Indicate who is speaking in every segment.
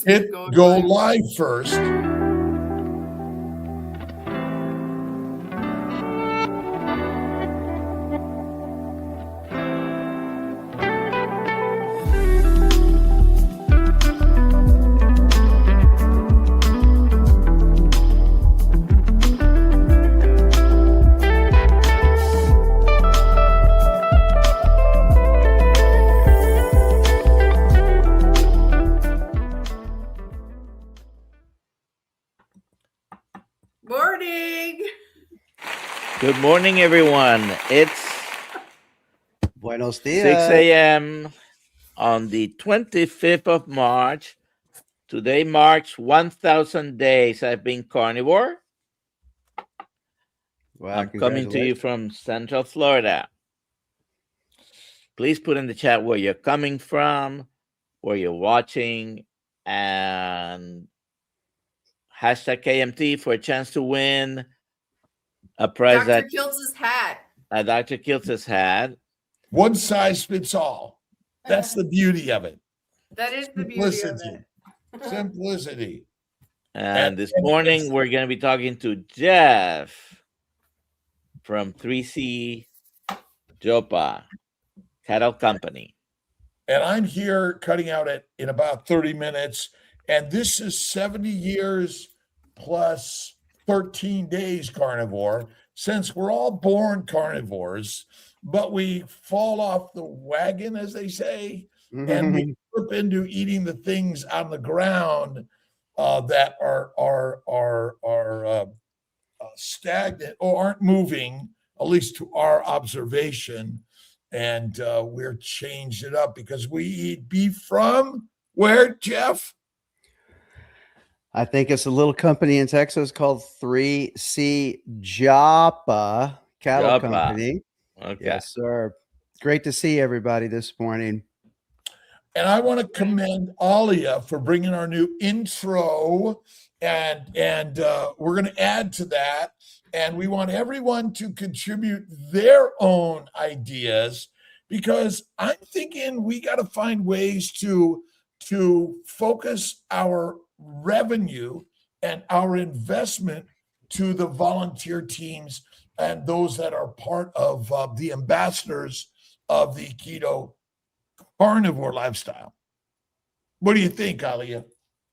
Speaker 1: Hit go live first.
Speaker 2: Good morning, everyone. It's
Speaker 3: Buenos dias.
Speaker 2: 6 a.m. on the 25th of March. Today marks 1,000 days I've been carnivore.
Speaker 3: Wow,
Speaker 2: I'm coming to you from Central Florida. Please put in the chat where you're coming from, where you're watching, and hashtag KMT for a chance to win a prize
Speaker 4: Dr. Kiltz's hat.
Speaker 2: Dr. Kiltz's hat.
Speaker 1: One size fits all. That's the beauty of it.
Speaker 4: That is the beauty of it.
Speaker 1: Simplicity.
Speaker 2: And this morning, we're going to be talking to Jeff from 3C Joppa Cattle Company.
Speaker 1: And I'm here cutting out in about 30 minutes. And this is 70 years plus 13 days carnivore, since we're all born carnivores, but we fall off the wagon, as they say, and we slip into eating the things on the ground that are stagnant or aren't moving, at least to our observation. And we're changed it up because we eat beef from where, Jeff?
Speaker 3: I think it's a little company in Texas called 3C Joppa Cattle Company.
Speaker 2: Okay.
Speaker 3: Yes, sir. Great to see everybody this morning.
Speaker 1: And I want to commend Alia for bringing our new intro, and we're going to add to that. And we want everyone to contribute their own ideas, because I'm thinking we got to find ways to focus our revenue and our investment to the volunteer teams and those that are part of the ambassadors of the keto carnivore lifestyle. What do you think, Alia?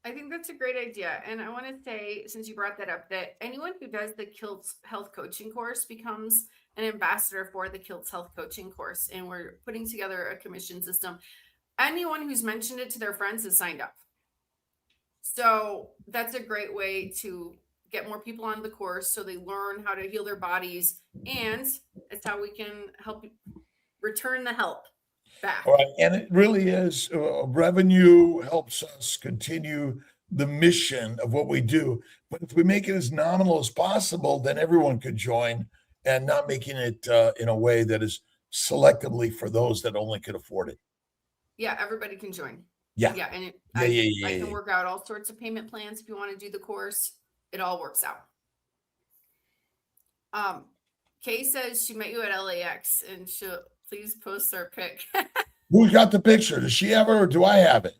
Speaker 4: I think that's a great idea. And I want to say, since you brought that up, that anyone who does the Kiltz Health coaching course becomes an ambassador for the Kiltz Health coaching course. And we're putting together a commission system. Anyone who's mentioned it to their friends is signed up. So that's a great way to get more people on the course so they learn how to heal their bodies. And it's how we can help return the help back.
Speaker 1: All right. And it really is revenue helps us continue the mission of what we do. But if we make it as nominal as possible, then everyone could join, and not making it in a way that is selectively for those that only could afford it.
Speaker 4: Yeah, everybody can join.
Speaker 1: Yeah.
Speaker 4: Yeah. And I can work out all sorts of payment plans if you want to do the course. It all works out. Kay says she met you at LAX and she'll please post our pic.
Speaker 1: Who's got the picture? Does she have it or do I have it?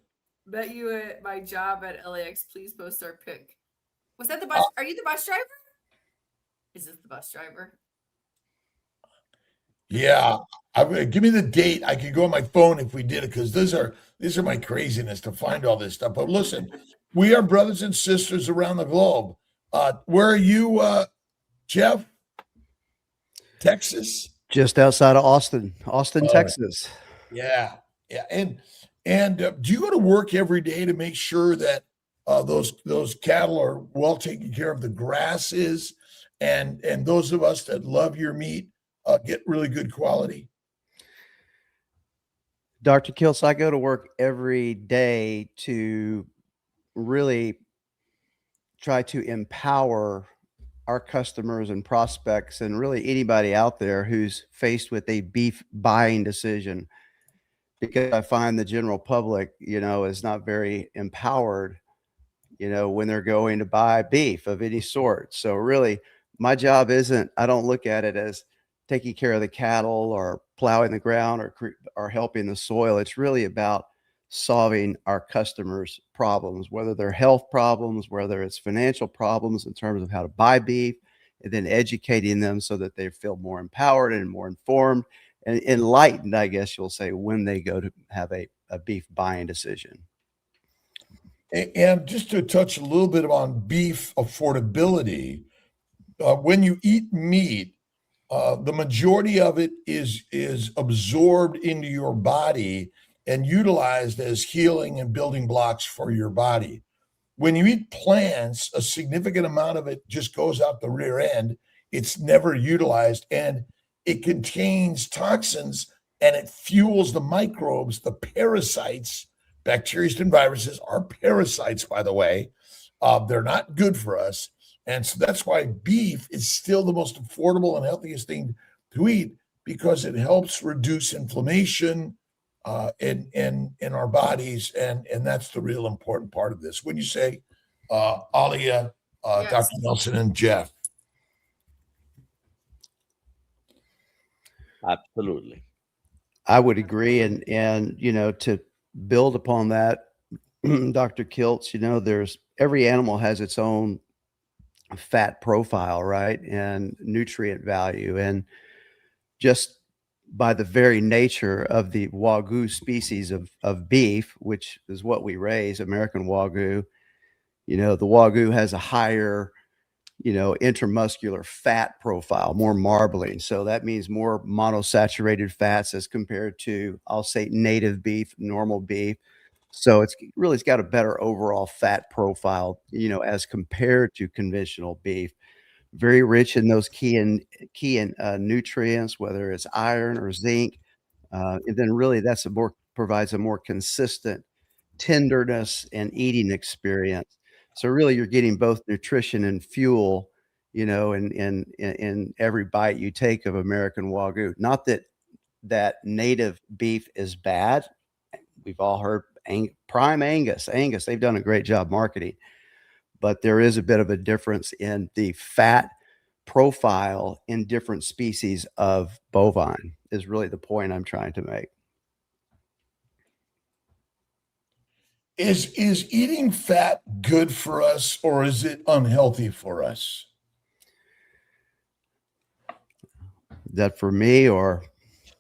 Speaker 4: Met you at my job at LAX. Please post our pic. Was that the bus? Are you the bus driver? Is this the bus driver?
Speaker 1: Yeah. Give me the date. I could go on my phone if we did it, because these are my craziness to find all this stuff. But listen, we are brothers and sisters around the globe. Where are you, Jeff? Texas?
Speaker 3: Just outside of Austin, Texas.
Speaker 1: Yeah. And do you go to work every day to make sure that those cattle are well taken care of, the grass is, and those of us that love your meat get really good quality?
Speaker 3: Dr. Kiltz, I go to work every day to really try to empower our customers and prospects, and really anybody out there who's faced with a beef buying decision, because I find the general public, is not very empowered, when they're going to buy beef of any sort. So really, my job I don't look at it as taking care of the cattle or plowing the ground or helping the soil. It's really about solving our customers' problems, whether they're health problems, whether it's financial problems in terms of how to buy beef, and then educating them so that they feel more empowered and more informed and enlightened, I guess you'll say, when they go to have a beef buying decision.
Speaker 1: And just to touch a little bit on beef affordability, when you eat meat, the majority of it is absorbed into your body and utilized as healing and building blocks for your body. When you eat plants, a significant amount of it just goes out the rear end. It's never utilized, and it contains toxins, and it fuels the microbes, the parasites. Bacteria and viruses are parasites, by the way. They're not good for us. And so that's why beef is still the most affordable and healthiest thing to eat, because it helps reduce inflammation in our bodies. And that's the real important part of this. When you say, Alia,
Speaker 4: Yes.
Speaker 1: Dr. Nelson, and Jeff.
Speaker 2: Absolutely.
Speaker 3: I would agree. And, you know, to build upon that, Dr. Kiltz, you know, there's every animal has its own fat profile, right? And nutrient value. And just by the very nature of the Wagyu species of beef, which is what we raise, American Wagyu, you know, the Wagyu has a higher, you know, intramuscular fat profile, more marbling. So that means more monosaturated fats as compared to, I'll say, native beef, normal beef. So it's got a better overall fat profile, you know, as compared to conventional beef. Very rich in those key nutrients, whether it's iron or zinc. And then really provides a more consistent tenderness and eating experience. So really you're getting both nutrition and fuel, you know, in every bite you take of American Wagyu. Not that native beef is bad. We've all heard prime Angus, they've done a great job marketing, but there is a bit of a difference in the fat profile in different species of bovine is really the point I'm trying to make.
Speaker 1: Is eating fat good for us, or is it unhealthy for us?
Speaker 3: Is that for me or?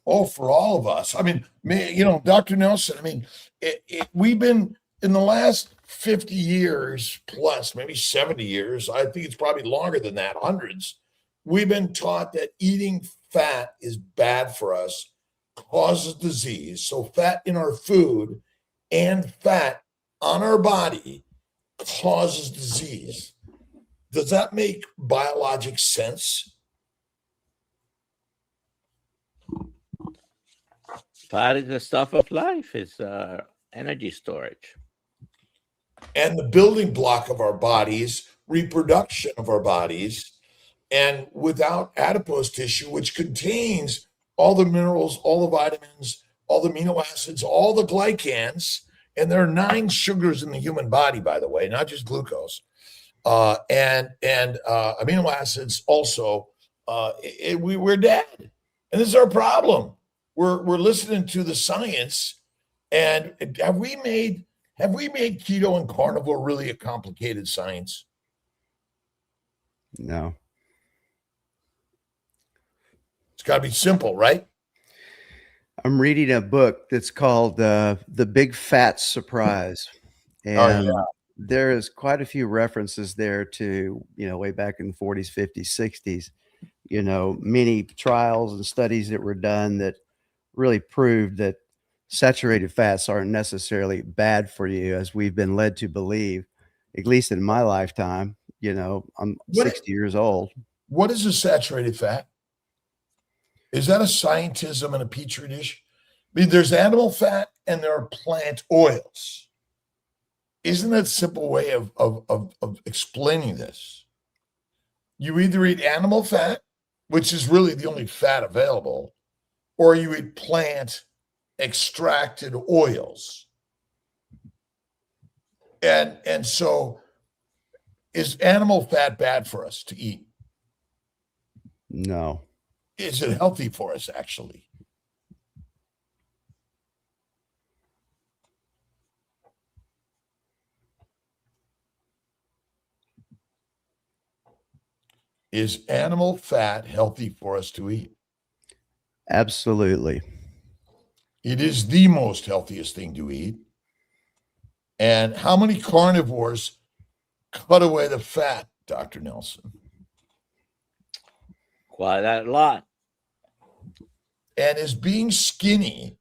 Speaker 1: Oh, for all of us. I mean, you know, Dr. Nelson, I mean, we've been in the last 50 years plus, maybe 70 years, I think it's probably longer than that, hundreds. We've been taught that eating fat is bad for us, causes disease. So fat in our food and fat on our body causes disease. Does that make biologic sense?
Speaker 2: Fat is the stuff of life. It's energy storage.
Speaker 1: And the building block of our bodies, reproduction of our bodies, and without adipose tissue, which contains all the minerals, all the vitamins, all the amino acids, all the glycans, and there are 9 sugars in the human body, by the way, not just glucose, and amino acids also. We're dead, and this is our problem. We're listening to the science, and have we made keto and carnivore really a complicated science?
Speaker 3: No.
Speaker 1: It's got to be simple, right?
Speaker 3: I'm reading a book that's called The Big Fat Surprise. And there is quite a few references there to, you know, way back in the 40s, 50s, 60s, you know, many trials and studies that were done that really proved that saturated fats aren't necessarily bad for you, as we've been led to believe, at least in my lifetime. You know, I'm 60 years old.
Speaker 1: What is a saturated fat? Is that a scientism in a petri dish? I mean, there's animal fat and there are plant oils. Isn't that a simple way of explaining this? You either eat animal fat, which is really the only fat available, or you eat plant extracted oils. And so is animal fat bad for us to eat?
Speaker 3: No.
Speaker 1: Is it healthy for us, actually? is animal fat healthy for us to eat?
Speaker 3: Absolutely.
Speaker 1: It is the most healthiest thing to eat. And how many carnivores cut away the fat, Dr. Nelson?
Speaker 2: Quite a lot.
Speaker 1: And is being skinny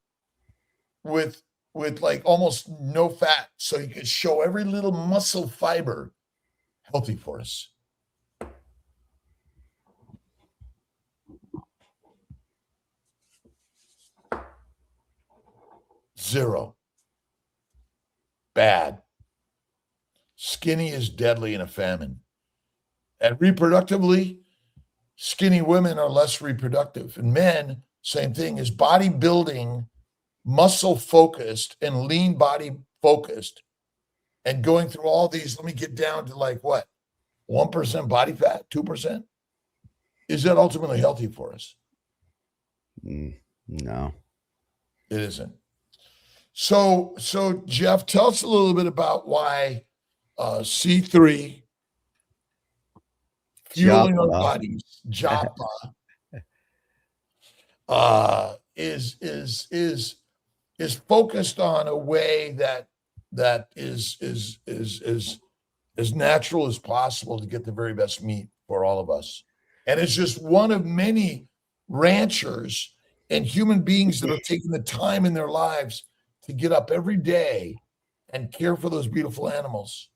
Speaker 1: with like almost no fat, so you can show every little muscle fiber, healthy for us? Zero. Bad. Skinny is deadly in a famine. And reproductively, skinny women are less reproductive. And men, same thing, is bodybuilding, muscle focused and lean body focused, and going through all these. Let me get down to like what? 1% body fat, 2%? Is that ultimately healthy for us?
Speaker 3: No.
Speaker 1: It isn't. So Jeff, tell us a little bit about why C3, fueling our
Speaker 3: Joppa.
Speaker 1: bodies, Joppa, is focused on a way that is as natural as possible to get the very best meat for all of us. And it's just one of many ranchers and human beings that are taking the time in their lives to get up every day and care for those beautiful animals.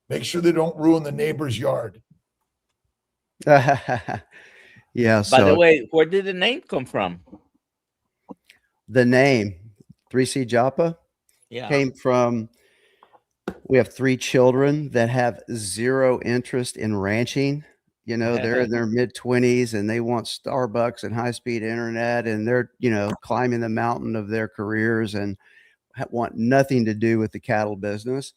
Speaker 1: Make sure they don't ruin the neighbor's yard.
Speaker 3: Yeah.
Speaker 2: By the
Speaker 3: So
Speaker 2: way, where did the name come from?
Speaker 3: the name 3C Joppa
Speaker 2: Yeah.
Speaker 3: came from, we have 3 children that have zero interest in ranching. You know, they're in their mid-20s and they want Starbucks and high-speed internet, and they're, climbing the mountain of their careers and want nothing to do with the cattle business.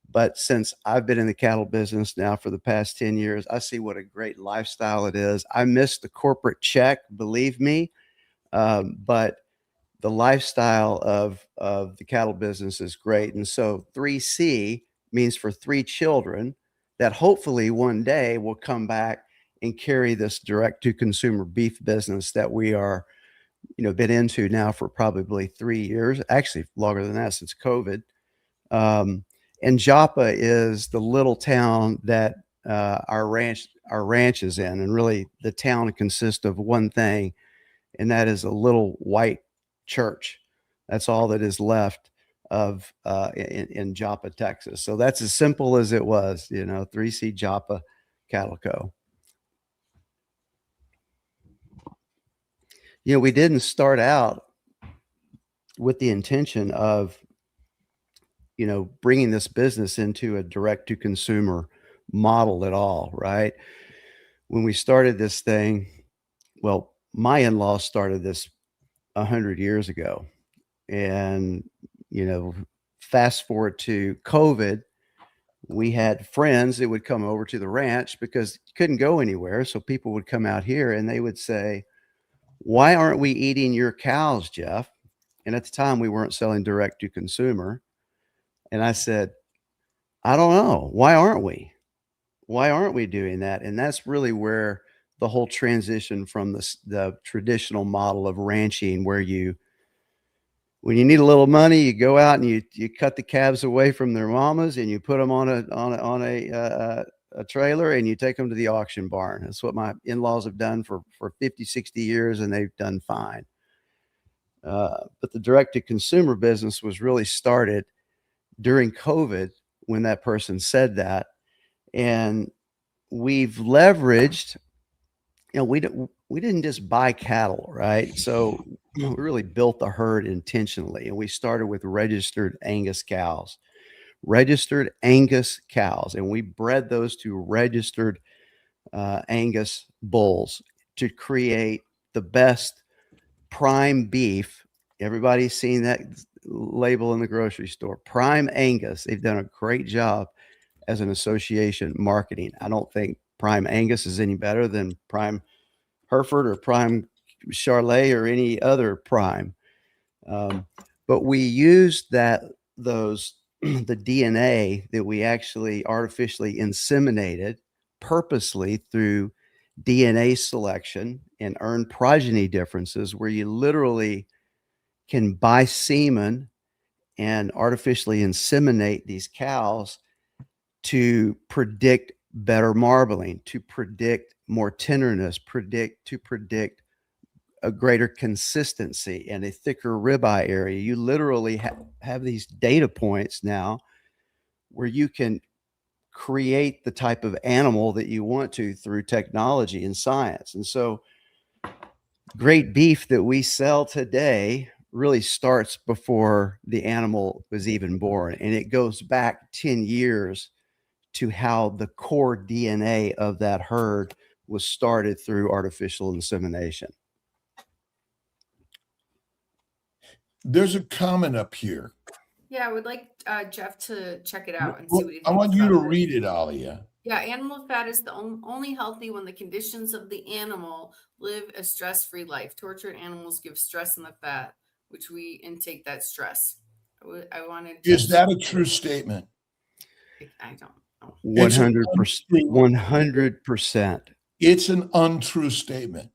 Speaker 3: But since I've been in the cattle business now for the past 10 years, I see what a great lifestyle it is. I miss the corporate check, believe me, but the lifestyle of the cattle business is great. And so 3C means for 3 children that hopefully one day will come back and carry this direct to consumer beef business that we are, been into now for probably 3 years, actually longer than that, since COVID. And Joppa is the little town that our ranch is in. And really the town consists of one thing, and that is a little white church. That's all that is left of in Joppa, Texas. So that's as simple as it was, 3C Joppa Cattle Co. We didn't start out with the intention of, bringing this business into a direct to consumer model at all, right? When we started this thing, well, my in-laws started this 100 years ago. And, fast forward to COVID, we had friends that would come over to the ranch because you couldn't go anywhere. So people would come out here and they would say, "Why aren't we eating your cows, Jeff?" And at the time we weren't selling direct to consumer. And I said, "I don't know. Why aren't we? Why aren't we doing that?" And that's really where the whole transition from the traditional model of ranching, where when you need a little money, you go out and you cut the calves away from their mamas and you put them on a trailer and you take them to the auction barn. That's what my in-laws have done for 50, 60 years, and they've done fine. But the direct to consumer business was really started during COVID when that person said that. And we've leveraged, we didn't just buy cattle, right? So we really built the herd intentionally. And we started with registered Angus cows, and we bred those to registered Angus bulls to create the best prime beef. Everybody's seen that label in the grocery store, Prime Angus. They've done a great job as an association marketing. I don't think Prime Angus is any better than Prime Hereford or Prime Charlet or any other prime. But we used the DNA that we actually artificially inseminated purposely through DNA selection and earned progeny differences, where you literally can buy semen and artificially inseminate these cows to predict better marbling, to predict more tenderness, to predict a greater consistency and a thicker ribeye area. You literally have these data points now where you can create the type of animal that you want to through technology and science. And so great beef that we sell today really starts before the animal was even born. And it goes back 10 years to how the core DNA of that herd was started through artificial insemination.
Speaker 1: There's a comment up here.
Speaker 4: Yeah, I would like Jeff to check it out and see what he thinks.
Speaker 1: I want you to
Speaker 4: about it.
Speaker 1: read it, Alia.
Speaker 4: Yeah, animal fat is the only healthy when the conditions of the animal live a stress-free life. Tortured animals give stress in the fat, which we intake that stress. I wanted to.
Speaker 1: Is that a true statement?
Speaker 4: I don't know.
Speaker 3: 100%. 100%.
Speaker 1: It's an untrue statement.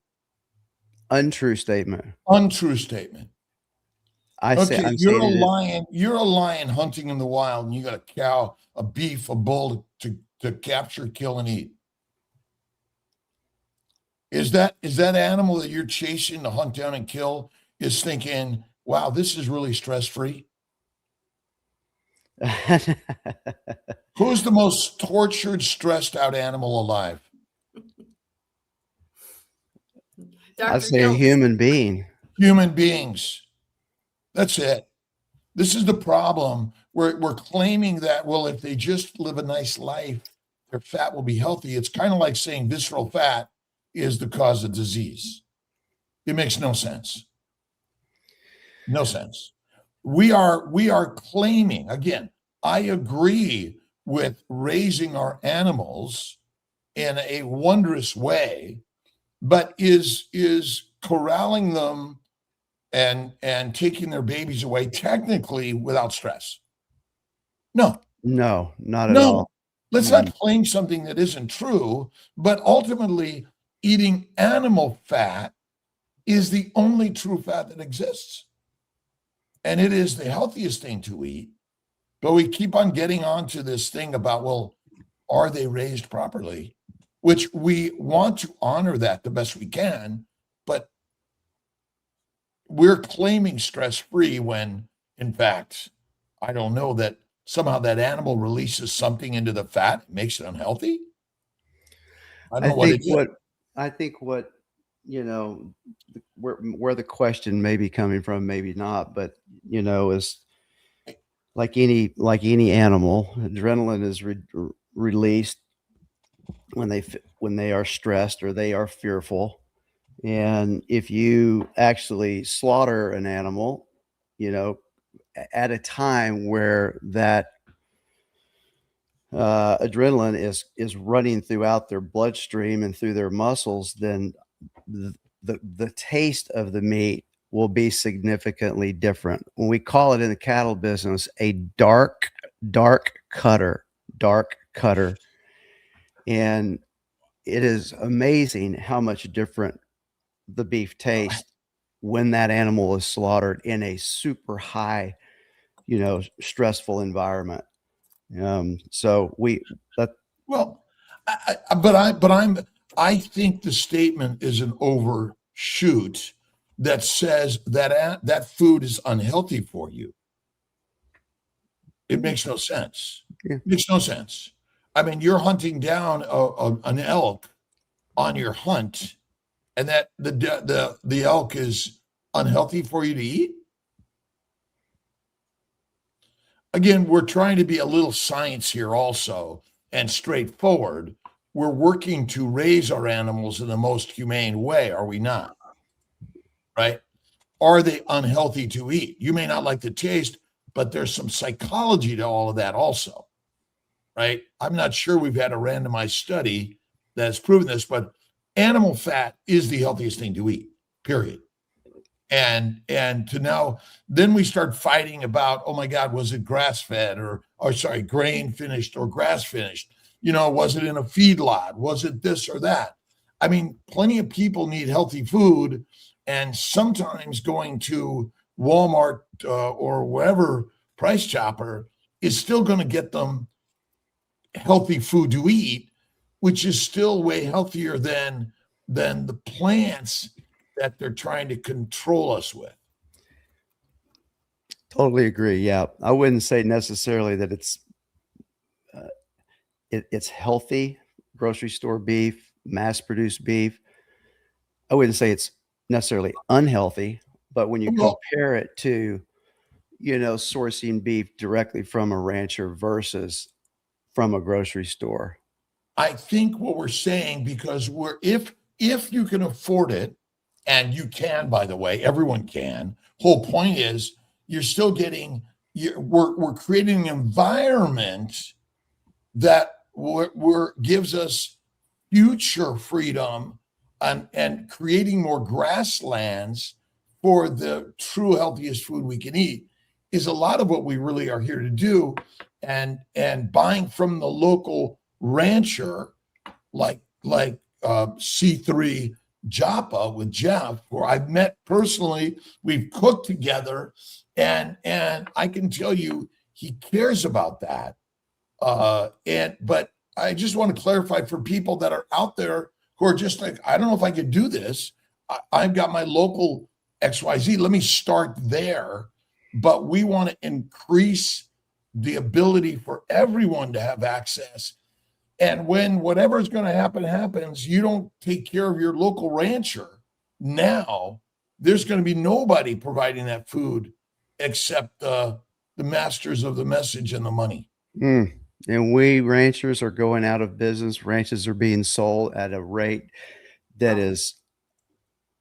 Speaker 3: Untrue statement.
Speaker 1: Untrue statement.
Speaker 3: Okay,
Speaker 1: you're a lion. You're a lion hunting in the wild, and you got a cow, a beef, a bull to capture, kill, and eat. Is that animal that you're chasing to hunt down and kill is thinking, wow, this is really stress-free? Who's the most tortured, stressed out animal alive?
Speaker 3: I'd say a human being.
Speaker 1: Human beings. That's it. This is the problem. We're claiming that, well, if they just live a nice life, their fat will be healthy. It's kind of like saying visceral fat is the cause of disease. It makes no sense. No sense. We are claiming, again, I agree with raising our animals in a wondrous way, but is corralling them and taking their babies away technically without stress? No,
Speaker 3: not at all.
Speaker 1: Let's not claim something that isn't true, but ultimately eating animal fat is the only true fat that exists. And it is the healthiest thing to eat. But we keep on getting onto this thing about, well, are they raised properly? Which we want to honor that the best we can, but we're claiming stress-free when, in fact, I don't know, that somehow that animal releases something into the fat, makes it unhealthy. I don't know what it is.
Speaker 3: I think what, you know, where the question may be coming from, maybe not, but, you know, is like any animal, adrenaline is released when they are stressed or they are fearful. And if you actually slaughter an animal, you know, at a time where that adrenaline is running throughout their bloodstream and through their muscles, then the taste of the meat will be significantly different. When we call it in the cattle business a dark cutter. And it is amazing how much different the beef tastes when that animal is slaughtered in a super high, you know, stressful environment.
Speaker 1: I think the statement is an overshoot that says that food is unhealthy for you. It makes no sense.
Speaker 3: Yeah.
Speaker 1: It makes no sense. I mean, you're hunting down an elk on your hunt, and that the elk is unhealthy for you to eat. Again, we're trying to be a little science here also and straightforward. We're working to raise our animals in the most humane way, are we not? Right? Are they unhealthy to eat? You may not like the taste, but there's some psychology to all of that also, right? I'm not sure we've had a randomized study that's proven this, but animal fat is the healthiest thing to eat, period. And to now, then we start fighting about, oh my God, was it grass fed or sorry, grain finished or grass finished? Was it in a feedlot? Was it this or that? I mean, plenty of people need healthy food, and sometimes going to Walmart or wherever Price Chopper is still going to get them healthy food to eat, which is still way healthier than the plants that they're trying to control us with.
Speaker 3: Totally agree. Yeah, I wouldn't say necessarily that it's healthy grocery store beef, mass produced beef. I wouldn't say it's necessarily unhealthy, but when you compare it to, sourcing beef directly from a rancher versus from a grocery store.
Speaker 1: I think what we're saying, because if you can afford it, and you can, by the way, everyone can. Whole point is you're still getting. We're creating an environment that gives us future freedom and creating more grasslands for the true healthiest food we can eat is a lot of what we really are here to do. And buying from the local rancher, like C3 Joppa with Jeff, who I've met personally, we've cooked together, and I can tell you he cares about that. But I just want to clarify for people that are out there who are just like, I don't know if I could do this. I've got my local XYZ. Let me start there. But we want to increase the ability for everyone to have access. And when whatever is going to happen happens, you don't take care of your local rancher. Now there's going to be nobody providing that food except the masters of the message and the money.
Speaker 3: And we ranchers are going out of business. Ranches are being sold at a rate that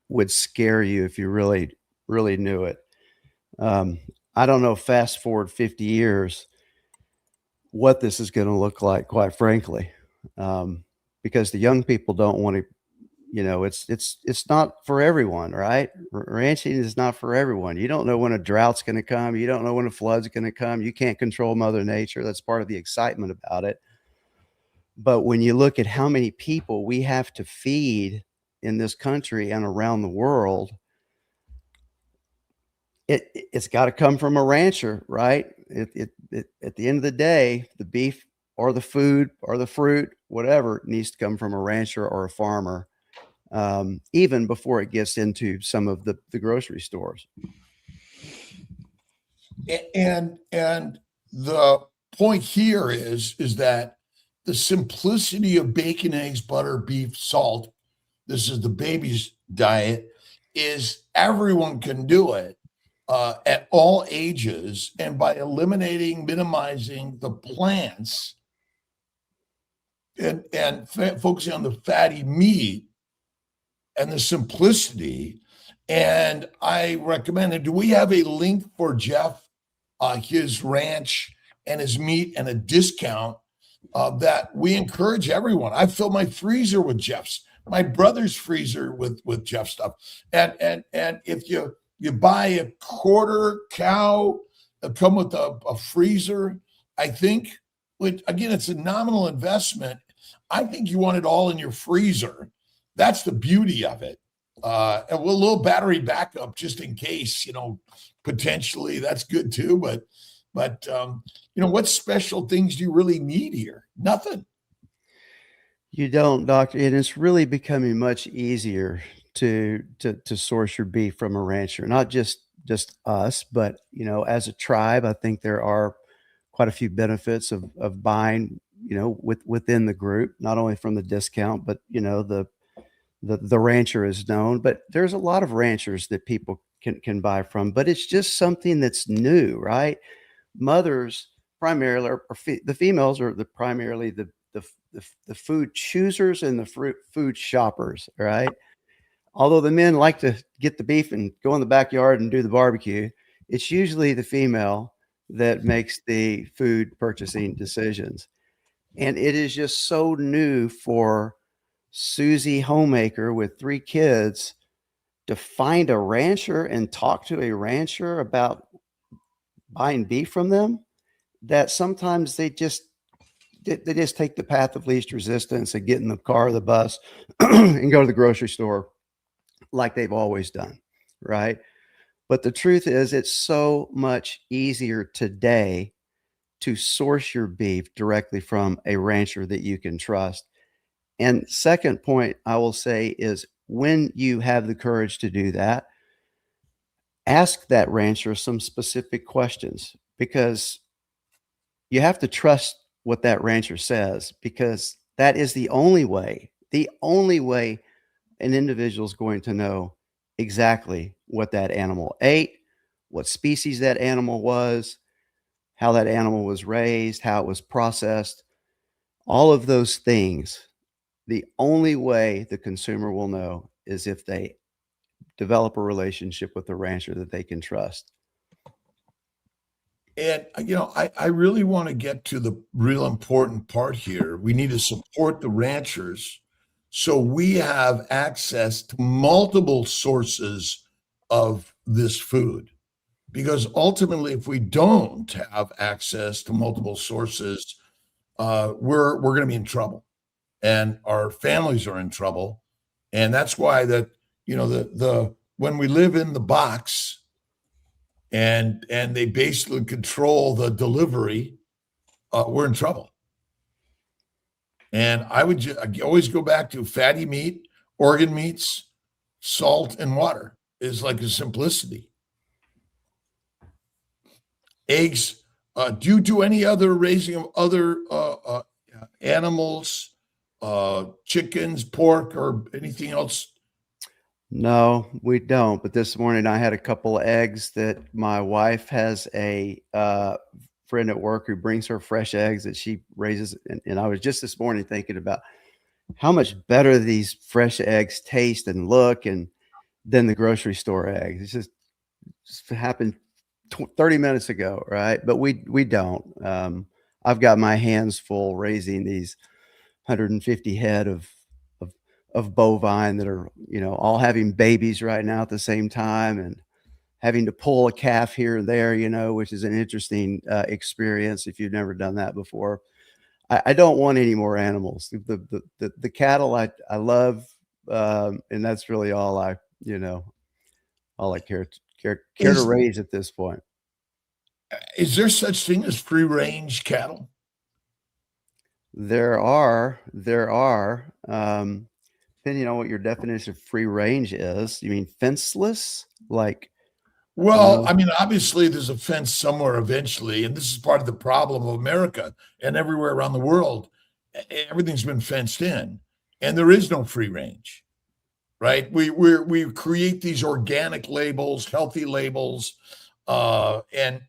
Speaker 3: would scare you if you really, really knew it. I don't know, fast forward 50 years, what this is going to look like, quite frankly, because the young people don't want to, it's not for everyone, right? Ranching is not for everyone. You don't know when a drought's going to come. You don't know when a flood's going to come. You can't control Mother Nature. That's part of the excitement about it. But when you look at how many people we have to feed in this country and around the world, it's got to come from a rancher, right? At the end of the day, the beef or the food or the fruit, whatever, needs to come from a rancher or a farmer, even before it gets into some of the grocery stores.
Speaker 1: And the point here is that the simplicity of bacon, eggs, butter, beef, salt, this is the baby's diet, is everyone can do it. At all ages, and by minimizing the plants and focusing on the fatty meat and the simplicity. And I recommend it. Do we have a link for Jeff, his ranch and his meat, and a discount that we encourage everyone? I fill my freezer with Jeff's, my brother's freezer with Jeff stuff, and if you buy a quarter cow, come with a freezer, I think, which again, it's a nominal investment. I think you want it all in your freezer. That's the beauty of it. And with a little battery backup just in case, potentially that's good too. But what special things do you really need here? Nothing.
Speaker 3: You don't, doctor. And it's really becoming much easier to source your beef from a rancher, not just us, but as a tribe. I think there are quite a few benefits of buying, within the group, not only from the discount, but the rancher is known. But there's a lot of ranchers that people can buy from, but it's just something that's new, right? Mothers primarily, or the females are primarily the food choosers and the food shoppers, right? Although the men like to get the beef and go in the backyard and do the barbecue, it's usually the female that makes the food purchasing decisions. And it is just so new for Susie Homemaker with 3 kids to find a rancher and talk to a rancher about buying beef from them, that sometimes they they just take the path of least resistance and get in the car or the bus and go to the grocery store like they've always done, right? But the truth is, it's so much easier today to source your beef directly from a rancher that you can trust. And second point I will say is, when you have the courage to do that, ask that rancher some specific questions, because you have to trust what that rancher says, because that is the only way an individual is going to know exactly what that animal ate, what species that animal was, how that animal was raised, how it was processed, all of those things. The only way the consumer will know is if they develop a relationship with the rancher that they can trust.
Speaker 1: And, I really want to get to the real important part here. We need to support the ranchers so we have access to multiple sources of this food. Because ultimately, if we don't have access to multiple sources, we're going to be in trouble, and our families are in trouble. And that's why the when we live in the box, and they basically control the delivery, we're in trouble. And I always go back to fatty meat, organ meats, salt, and water is like a simplicity. Eggs. Do you do any other raising of other animals, chickens, pork, or anything else?
Speaker 3: No, we don't. But this morning I had a couple of eggs that my wife has a friend at work who brings her fresh eggs that she raises. And I was just this morning thinking about how much better these fresh eggs taste and look than the grocery store eggs. It's just happened 30 minutes ago, right? But we don't. I've got my hands full raising these 150 head of bovine that are, all having babies right now at the same time, and having to pull a calf here and there, which is an interesting experience if you've never done that before. I don't want any more animals. The cattle I love, and that's really all I care to raise at this point.
Speaker 1: Is there such thing as free range cattle?
Speaker 3: There are. Depending on what your definition of free range is. You mean fenceless?
Speaker 1: Well, obviously there's a fence somewhere eventually, and this is part of the problem of America and everywhere around the world. Everything's been fenced in, and there is no free range, right? We create these organic labels, healthy labels, and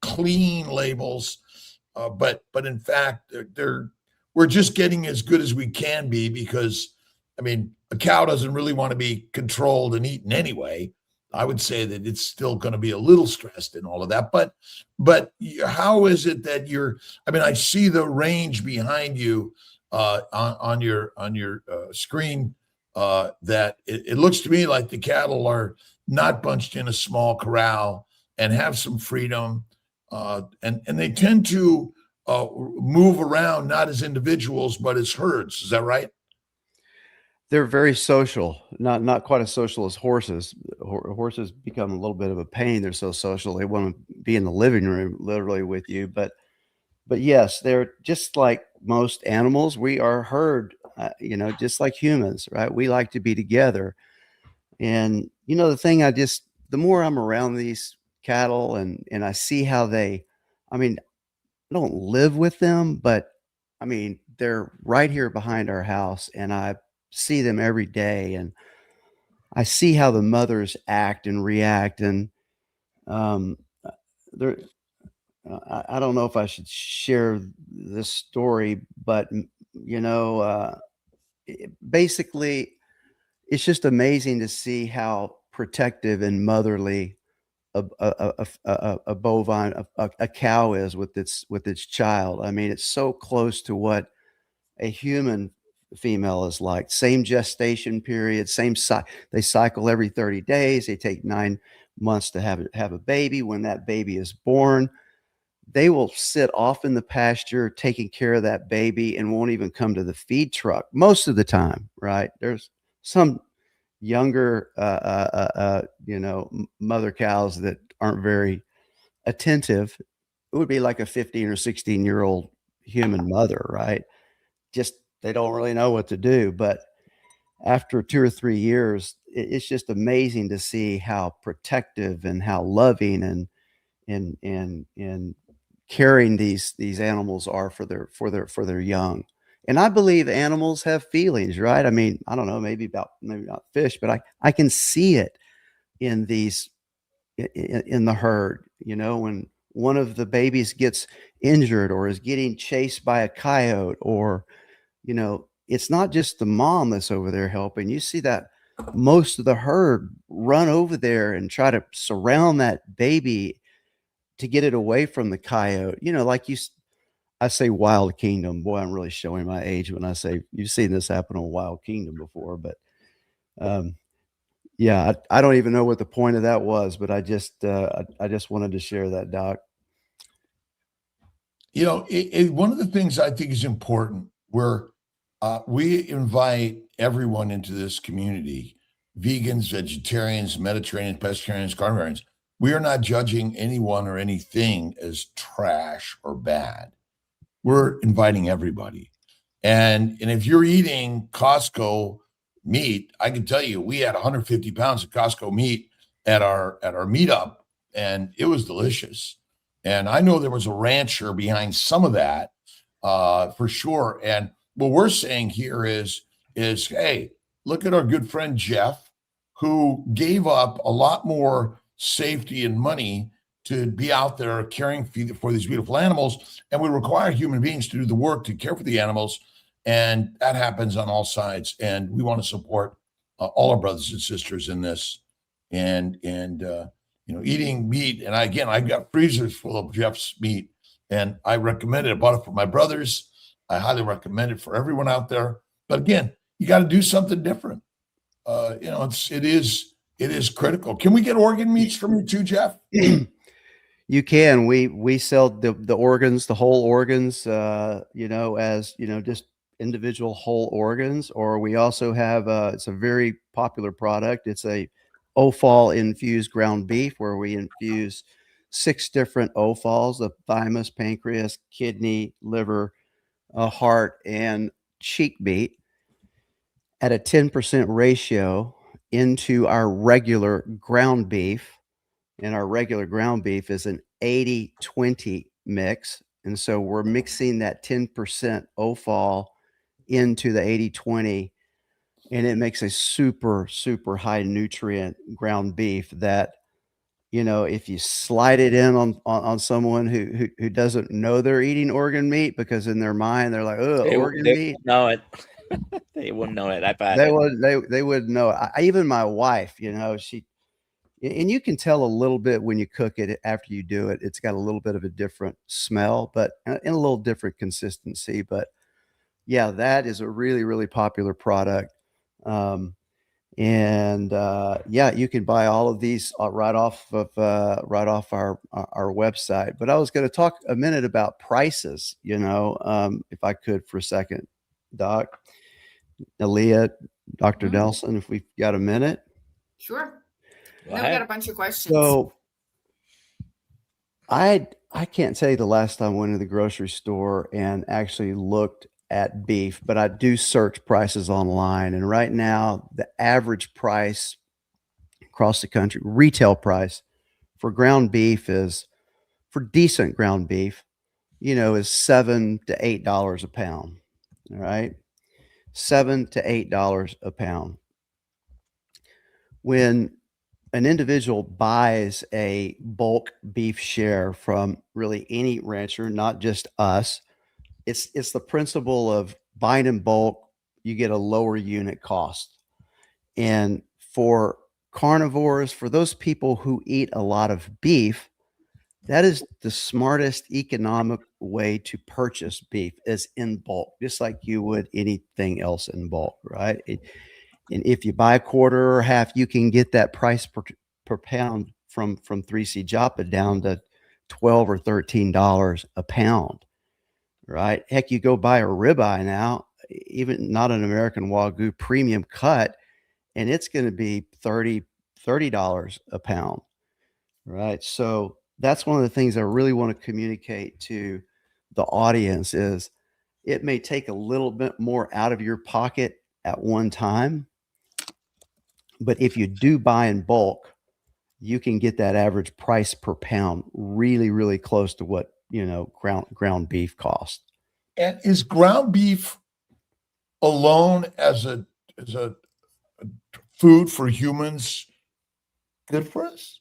Speaker 1: clean labels, but in fact we're just getting as good as we can be, because a cow doesn't really want to be controlled and eaten anyway. I would say that it's still going to be a little stressed in all of that, but how is it that I see the range behind you on your screen, that it looks to me like the cattle are not bunched in a small corral and have some freedom, and they tend to move around, not as individuals but as herds. Is that right?
Speaker 3: They're very social, not quite as social as horses. Horses become a little bit of a pain. They're so social. They want to be in the living room literally with you. But yes, they're just like most animals. We are herd, just like humans, right? We like to be together. And, the thing the more I'm around these cattle and I see how I don't live with them, but they're right here behind our house, and I see them every day, and I see how the mothers act and react. And they're, I don't know if I should share this story, but basically it's just amazing to see how protective and motherly a bovine, a cow is with its child. It's so close to what a human female is like. Same gestation period, they cycle every 30 days. They take 9 months to have a baby. When that baby is born, they will sit off in the pasture taking care of that baby and won't even come to the feed truck most of the time, right? There's some younger, mother cows that aren't very attentive. It would be like a 15 or 16-year-old human mother, right? Just they don't really know what to do. But after 2 or 3 years, it's just amazing to see how protective and how loving and caring these animals are for their young. And I believe animals have feelings, right? I mean, I don't know, maybe not fish, but I can see it in these in the herd. When one of the babies gets injured or is getting chased by a coyote, or it's not just the mom that's over there helping. You see that most of the herd run over there and try to surround that baby to get it away from the coyote. I say Wild Kingdom. Boy, I'm really showing my age when I say you've seen this happen on Wild Kingdom before. But yeah, I don't even know what the point of that was, but I just wanted to share that, Doc.
Speaker 1: One of the things I think is important, we invite everyone into this community: vegans, vegetarians, Mediterraneans, pescatarians, carnivores. We are not judging anyone or anything as trash or bad. We're inviting everybody. And if you're eating Costco meat, I can tell you, we had 150 pounds of Costco meat at our meetup, and it was delicious. And I know there was a rancher behind some of that, for sure. And what we're saying here is, hey, look at our good friend Jeff, who gave up a lot more safety and money to be out there caring for these beautiful animals. And we require human beings to do the work to care for the animals. And that happens on all sides. And we want to support all our brothers and sisters in this. And eating meat. And I've got freezers full of Jeff's meat, and I recommend it. I bought it for my brothers. I highly recommend it for everyone out there. But again, you got to do something different. It is critical. Can we get organ meats from you too, Jeff?
Speaker 3: You can. We sell the organs, the whole organs, as just individual whole organs. Or we also have it's a very popular product. It's a offal infused ground beef, where we infuse 6 different offals: the thymus, pancreas, kidney, liver, heart, and cheek meat at a 10% ratio into our regular ground beef. And our regular ground beef is an 80-20 mix. And so we're mixing that 10% offal into the 80-20, and it makes a super, super high nutrient ground beef that, if you slide it in on someone who doesn't know they're eating organ meat, because in their mind they're like, oh, organ meat.
Speaker 2: Know it. They wouldn't know it.
Speaker 3: They wouldn't know it. Even my wife, and you can tell a little bit when you cook it after you do it. It's got a little bit of a different smell, but in a little different consistency. But yeah, that is a really, really popular product. You can buy all of these right off our website. But I was going to talk a minute about prices, if I could for a second, Doc, Aaliyah, Dr. Nelson, if we've got a minute.
Speaker 4: Sure. We got a bunch of questions.
Speaker 3: So I can't tell you the last time I went to the grocery store and actually looked at beef, but I do search prices online. And right now, the average price across the country, retail price for ground beef for decent ground beef, is $7 to $8 a pound. All right. $7 to $8 a pound. When an individual buys a bulk beef share from really any rancher, not just us, it's the principle of buying in bulk, you get a lower unit cost. And for carnivores, for those people who eat a lot of beef, that is the smartest economic way to purchase beef, is in bulk, just like you would anything else in bulk, right? And if you buy a quarter or half, you can get that price per pound from 3C Joppa down to $12 or $13 a pound, right? Heck, you go buy a ribeye now, even not an American Wagyu premium cut, and it's going to be $30 a pound, right? So that's one of the things I really want to communicate to the audience is it may take a little bit more out of your pocket at one time, but if you do buy in bulk, you can get that average price per pound really, really close to what, ground beef costs.
Speaker 1: And is ground beef alone as a food for humans good for us?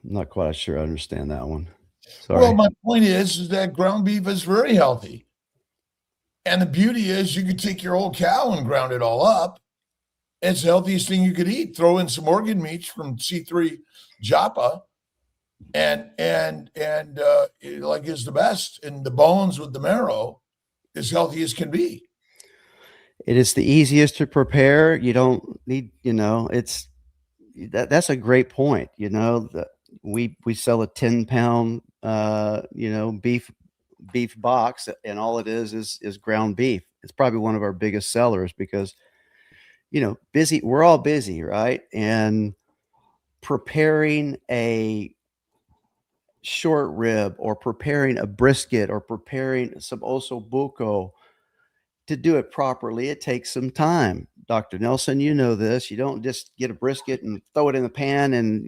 Speaker 3: I'm not quite sure I understand that one. Sorry.
Speaker 1: Well, my point is that ground beef is very healthy. And the beauty is you could take your old cow and ground it all up. It's the healthiest thing you could eat. Throw in some organ meats from C3 Joppa and like is the best. And the bones with the marrow as healthy as can be.
Speaker 3: It is the easiest to prepare. You don't need, that's a great point. We sell a 10-pound, beef box, and all it is ground beef. It's probably one of our biggest sellers because, we're all busy, right? And preparing a short rib or preparing a brisket or preparing some osso buco, to do it properly, it takes some time. Dr. Nelson, you know this. You don't just get a brisket and throw it in the pan and,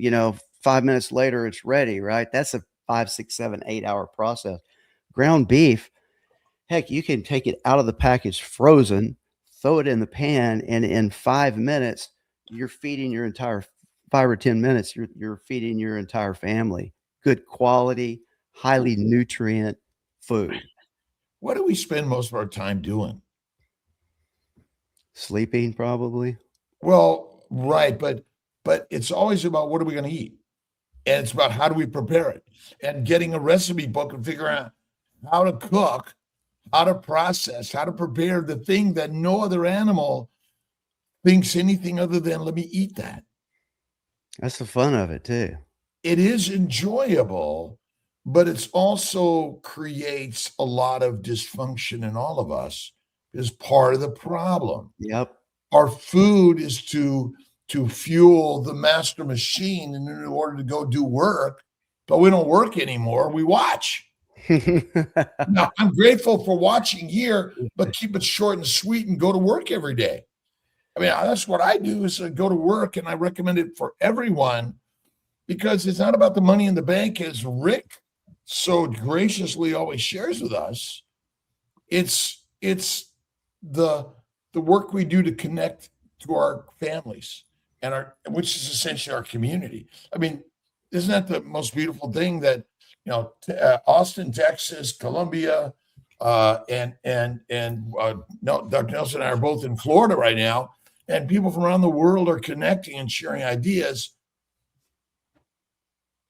Speaker 3: 5 minutes later it's ready, right? That's a 5, 6, 7, 8 hour process. Ground beef, heck, you can take it out of the package frozen, throw it in the pan, and in 5 minutes, you're feeding your entire 5 or 10 minutes, you're feeding your entire family. Good quality, highly nutrient food.
Speaker 1: What do we spend most of our time doing?
Speaker 3: Sleeping, probably.
Speaker 1: Well, right, but it's always about what are we going to eat, and it's about how do we prepare it, and getting a recipe book and figuring out how to cook, how to process, how to prepare the thing that no other animal thinks anything other than let me eat that.
Speaker 3: That's the fun of it too.
Speaker 1: It is enjoyable, but it's also creates a lot of dysfunction in all of us. Is part of the problem.
Speaker 3: Yep.
Speaker 1: Our food is to fuel the master machine in order to go do work, but we don't work anymore. We watch. Now, I'm grateful for watching here, but keep it short and sweet and go to work every day. I mean, that's what I do is go to work, and I recommend it for everyone because it's not about the money in the bank, as Rick so graciously always shares with us. It's the work we do to connect to our families and which is essentially our community. I mean, isn't that the most beautiful thing that, Austin, Texas, Columbia, Dr. Nelson and I are both in Florida right now, and people from around the world are connecting and sharing ideas.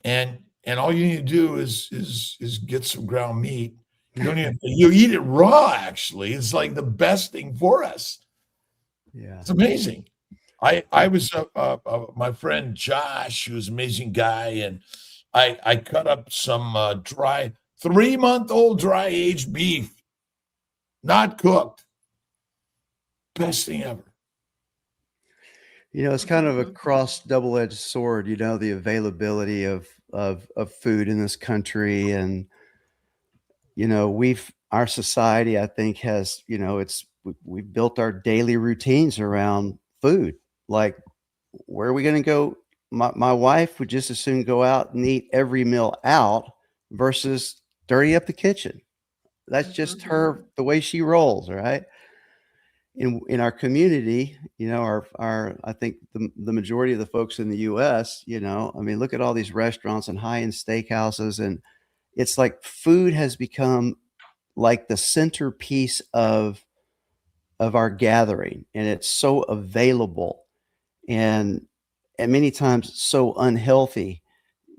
Speaker 1: And all you need to do is get some ground meat. You don't even, you eat it raw, actually. It's like the best thing for us.
Speaker 3: Yeah.
Speaker 1: It's amazing. I was my friend Josh, who's an amazing guy, and I cut up some dry 3-month-old dry aged beef, not cooked. Best thing ever.
Speaker 3: It's kind of a cross double-edged sword, the availability of food in this country. And, our society, I think, has, we've built our daily routines around food. Like, where are we going to go? My wife would just as soon go out and eat every meal out versus dirty up the kitchen. That's just her, the way she rolls, right? In our community, I think the majority of the folks in the US, look at all these restaurants and high-end steakhouses, and it's like food has become like the centerpiece of our gathering, and it's so available and many times so unhealthy,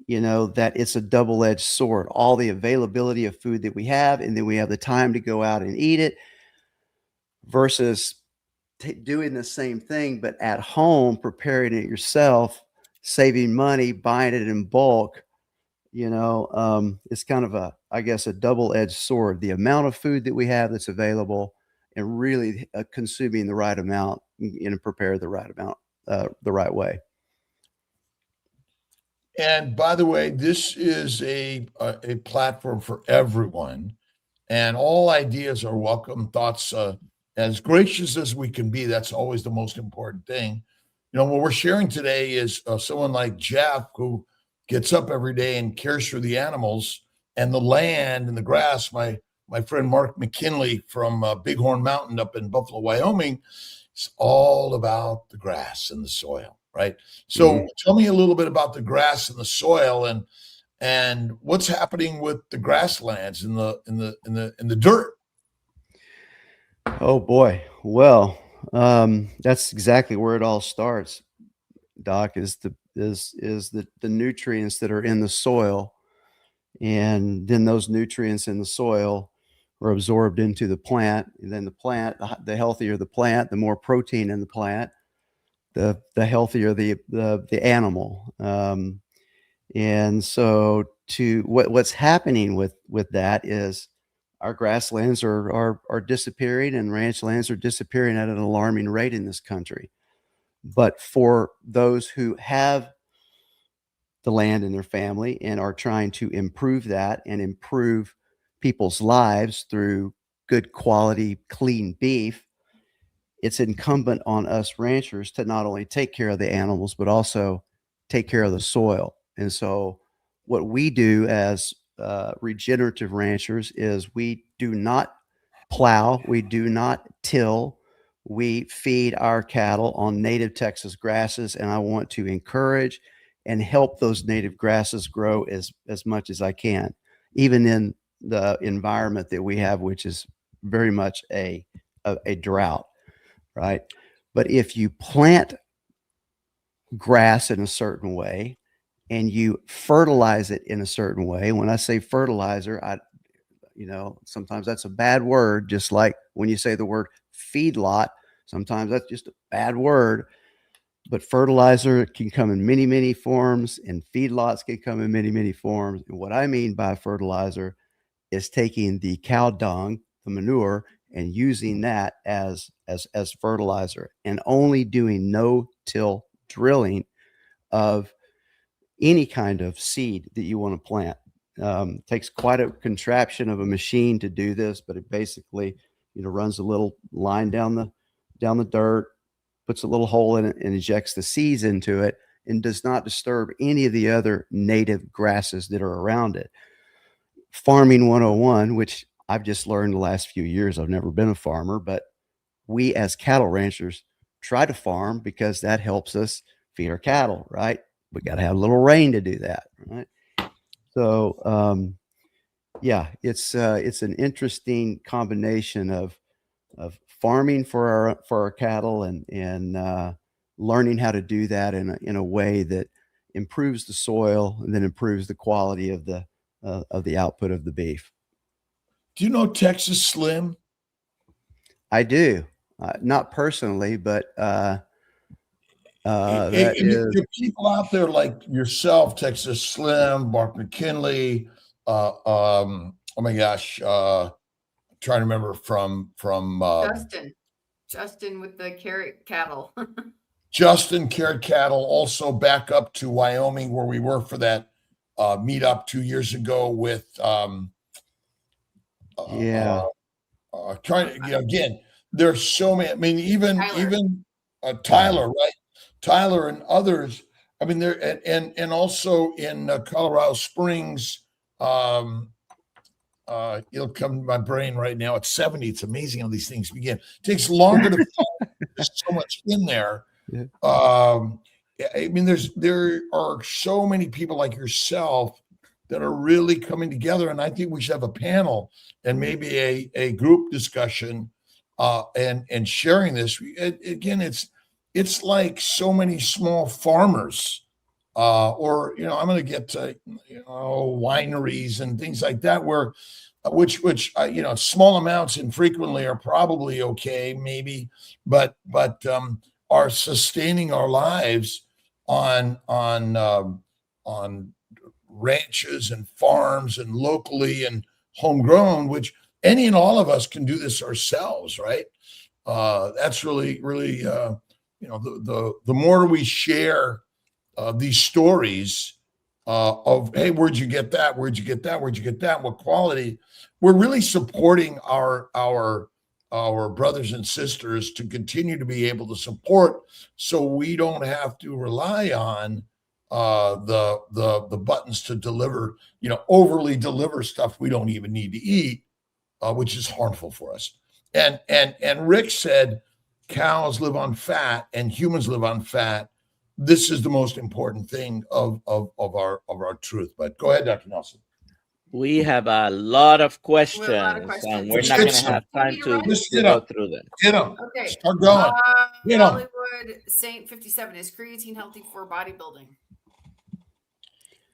Speaker 3: that it's a double-edged sword. All the availability of food that we have, and then we have the time to go out and eat it versus doing the same thing, but at home, preparing it yourself, saving money, buying it in bulk, it's kind of a double-edged sword. The amount of food that we have that's available, and really consuming the right amount and prepare the right amount the right way.
Speaker 1: And by the way, this is a platform for everyone, and all ideas are welcome. Thoughts, as gracious as we can be, that's always the most important thing. What we're sharing today is someone like Jeff, who gets up every day and cares for the animals and the land and the grass. My friend Mark McKinley from Bighorn Mountain up in Buffalo, Wyoming, is all about the grass and the soil. Right. So tell me a little bit about the grass and the soil, and what's happening with the grasslands in the dirt.
Speaker 3: Oh boy. Well, that's exactly where it all starts, Doc, is the nutrients that are in the soil, and then those nutrients in the soil are absorbed into the plant, and then the plant, the healthier the plant, the more protein in the plant, the healthier the animal. And so what's happening with that is our grasslands are disappearing, and ranch lands are disappearing at an alarming rate in this country. But for those who have the land in their family and are trying to improve that and improve people's lives through good quality, clean beef, it's incumbent on us ranchers to not only take care of the animals, but also take care of the soil. And so what we do as regenerative ranchers is we do not plow, we do not till, we feed our cattle on native Texas grasses. And I want to encourage and help those native grasses grow as much as I can, even in the environment that we have, which is very much a drought. Right. But if you plant grass in a certain way and you fertilize it in a certain way, when I say fertilizer, sometimes that's a bad word, just like when you say the word feedlot, sometimes that's just a bad word. But fertilizer can come in many, many forms, and feedlots can come in many, many forms. And what I mean by fertilizer is taking the cow dung, the manure, and using that as fertilizer, and only doing no-till drilling of any kind of seed that you want to plant. Takes quite a contraption of a machine to do this, but it basically, runs a little line down the dirt, puts a little hole in it, and injects the seeds into it, and does not disturb any of the other native grasses that are around it. Farming 101, which I've just learned the last few years. I've never been a farmer, but we as cattle ranchers try to farm because that helps us feed our cattle, right? We got to have a little rain to do that, right? So, it's an interesting combination of farming for our cattle and learning how to do that in a way that improves the soil and then improves the quality of the output of the beef.
Speaker 1: Do you know Texas Slim?
Speaker 3: I do, not personally, but
Speaker 1: there people out there like yourself, Texas Slim, Mark McKinley. Oh my gosh, trying to remember from
Speaker 4: Justin with the carrot cattle.
Speaker 1: Justin Carrot Cattle, also back up to Wyoming where we were for that meetup 2 years ago with trying to, again, there's so many. I mean, even Tyler, right? Tyler and others. I mean, there and also in Colorado Springs. It'll come to my brain right now. It's 70. It's amazing how these things begin. It takes longer to find. There's so much in there. Yeah. I mean, there are so many people like yourself that are really coming together, and I think we should have a panel and maybe a group discussion and sharing this. Again, it's like so many small farmers, or I'm going to get to wineries and things like that, which small amounts infrequently are probably okay, maybe, but are sustaining our lives on ranches and farms and locally and homegrown, which any and all of us can do this ourselves, right? That's really the more we share these stories of, hey, where'd you get that? Where'd you get that? Where'd you get that? What quality? We're really supporting our brothers and sisters to continue to be able to support, so we don't have to rely on the buttons to deliver, overly deliver stuff we don't even need to eat, which is harmful for us. And Rick said cows live on fat and humans live on fat. This is the most important thing of our truth. But go ahead, Dr. Nelson.
Speaker 2: We have a lot of questions, and we're
Speaker 1: Let's
Speaker 2: not
Speaker 1: get
Speaker 2: going to
Speaker 1: some.
Speaker 2: have time to
Speaker 1: Get
Speaker 2: go
Speaker 1: up.
Speaker 2: through them.
Speaker 1: Get them.
Speaker 4: Okay.
Speaker 1: Start going. Get 'em.
Speaker 4: Hollywood Saint 57, is creatine healthy for bodybuilding?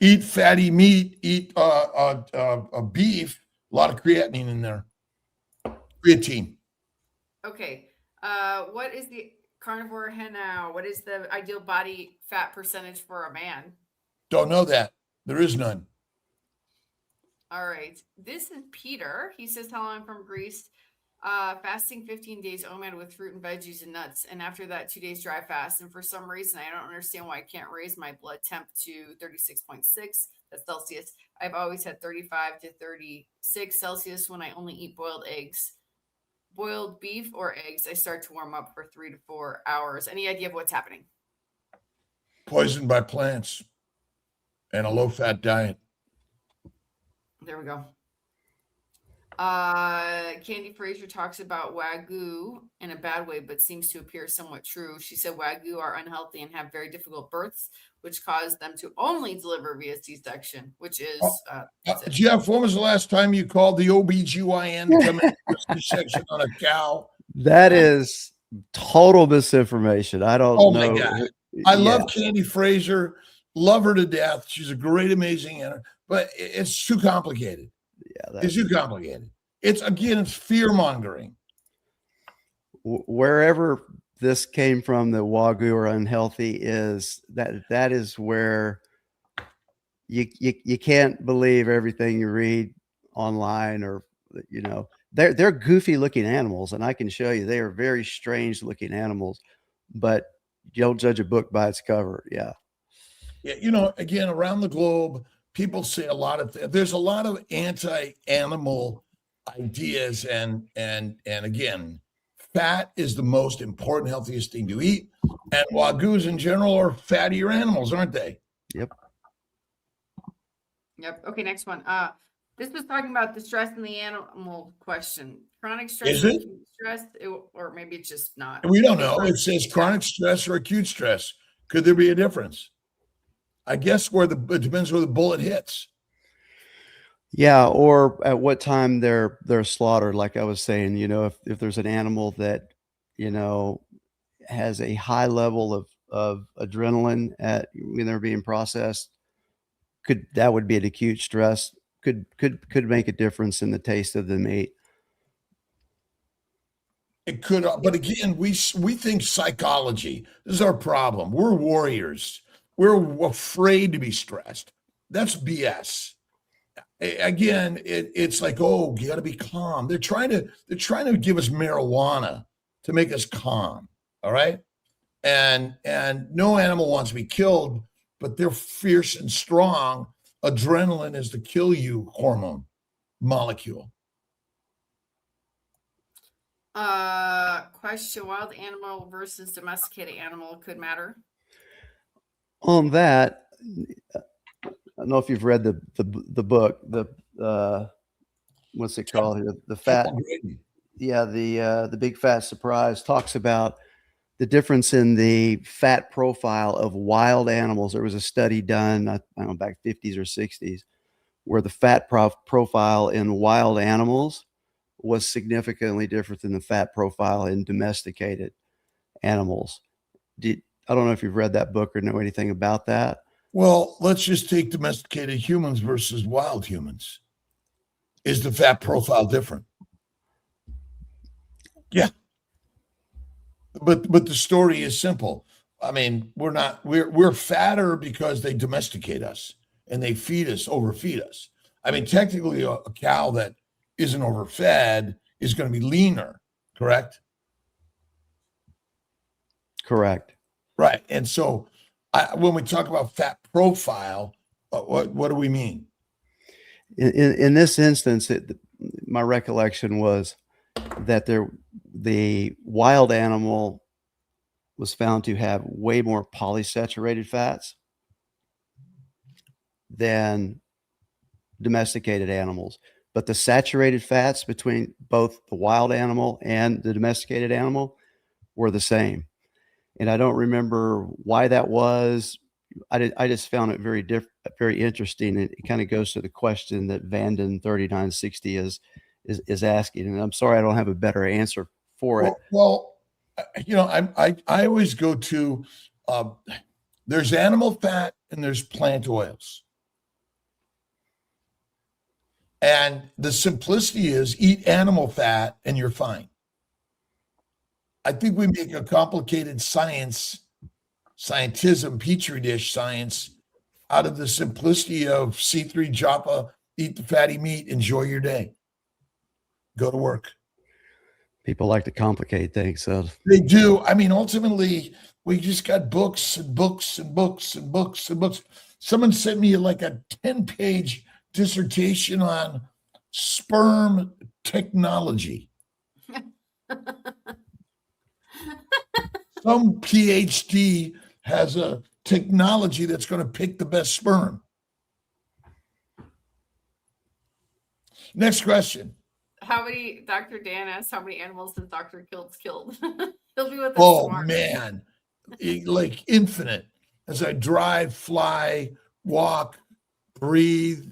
Speaker 1: Eat fatty meat. Eat beef. A lot of creatinine in there. Creatine.
Speaker 4: Okay. What is the carnivore hen now? What is the ideal body fat percentage for a man?
Speaker 1: Don't know that. There is none.
Speaker 4: All right. This is Peter. He says, hello, I'm from Greece. Fasting 15 days OMAD with fruit and veggies and nuts. And after that, 2 days dry fast. And for some reason, I don't understand why I can't raise my blood temp to 36.6. That's Celsius. I've always had 35 to 36 Celsius when I only eat boiled eggs. Boiled beef or eggs, I start to warm up for 3 to 4 hours. Any idea of what's happening?
Speaker 1: Poisoned by plants and a low-fat diet.
Speaker 4: There we go. Candy Fraser talks about Wagyu in a bad way, but seems to appear somewhat true. She said Wagyu are unhealthy and have very difficult births, which cause them to only deliver via C-section, which is...
Speaker 1: Jeff, when was the last time you called the OBGYN to come in C-section on a cow?
Speaker 3: That is total misinformation. I don't know.
Speaker 1: My God. I love Candy Fraser. Love her to death. She's a great, amazing animal, but it's too complicated.
Speaker 3: Yeah,
Speaker 1: it's too complicated. It's fear mongering.
Speaker 3: Wherever this came from, the Wagyu are unhealthy, is that is where you can't believe everything you read online, or they're goofy looking animals, and I can show you they are very strange looking animals, but you don't judge a book by its cover. Yeah.
Speaker 1: Again, around the globe, people say a lot of there's a lot of anti-animal ideas, and again, fat is the most important, healthiest thing to eat, and Wagyus in general are fattier animals, aren't they?
Speaker 3: Yep.
Speaker 4: Okay, next one. This was talking about the stress in the animal question. Chronic stress,
Speaker 1: is it?
Speaker 4: Stress, or maybe it's just not.
Speaker 1: We don't know. It says chronic stress or acute stress. Could there be a difference? I guess it depends where the bullet hits.
Speaker 3: Yeah, or at what time they're slaughtered. Like I was saying, if there's an animal that has a high level of adrenaline when they're being processed, that would be an acute stress. Could make a difference in the taste of the meat.
Speaker 1: It could, but again, we think psychology. This is our problem. We're warriors. We're afraid to be stressed. That's BS. Again, it's like, oh, you got to be calm. They're trying to give us marijuana to make us calm. All right, and no animal wants to be killed, but they're fierce and strong. Adrenaline is the kill you hormone molecule.
Speaker 4: Question: wild animal versus domesticated animal could matter.
Speaker 3: On that, I don't know if you've read the book, what's it called here? The fat, the Big Fat Surprise talks about the difference in the fat profile of wild animals. There was a study done, I don't know, back 50s or 60s, where the fat profile in wild animals was significantly different than the fat profile in domesticated animals. I don't know if you've read that book or know anything about that.
Speaker 1: Well, let's just take domesticated humans versus wild humans. Is the fat profile different? Yeah. But the story is simple. I mean, we're fatter because they domesticate us and they feed us, overfeed us. I mean, technically a cow that isn't overfed is going to be leaner, correct?
Speaker 3: Correct.
Speaker 1: Right. And so when we talk about fat profile, what do we mean?
Speaker 3: In this instance, my recollection was that the wild animal was found to have way more polysaturated fats than domesticated animals. But the saturated fats between both the wild animal and the domesticated animal were the same. And I don't remember why that was. I just found it very interesting. It kind of goes to the question that Vanden 3960 is asking. And I'm sorry I don't have a better answer for it.
Speaker 1: Well, you know, I always go to there's animal fat and there's plant oils. And the simplicity is eat animal fat and you're fine. I think we make a complicated scientism, petri dish science out of the simplicity of C3 Joppa, eat the fatty meat, enjoy your day. Go to work.
Speaker 3: People like to complicate things. So
Speaker 1: They do. I mean, ultimately, we just got books and books and books and books and books. Someone sent me like a 10-page dissertation on sperm technology. Some PhD has a technology that's going to pick the best sperm. Next question.
Speaker 4: Dr. Dan asks, how many animals has Dr. Kiltz killed? He'll be with us
Speaker 1: Oh,
Speaker 4: tomorrow.
Speaker 1: man. Like infinite. As I drive, fly, walk, breathe.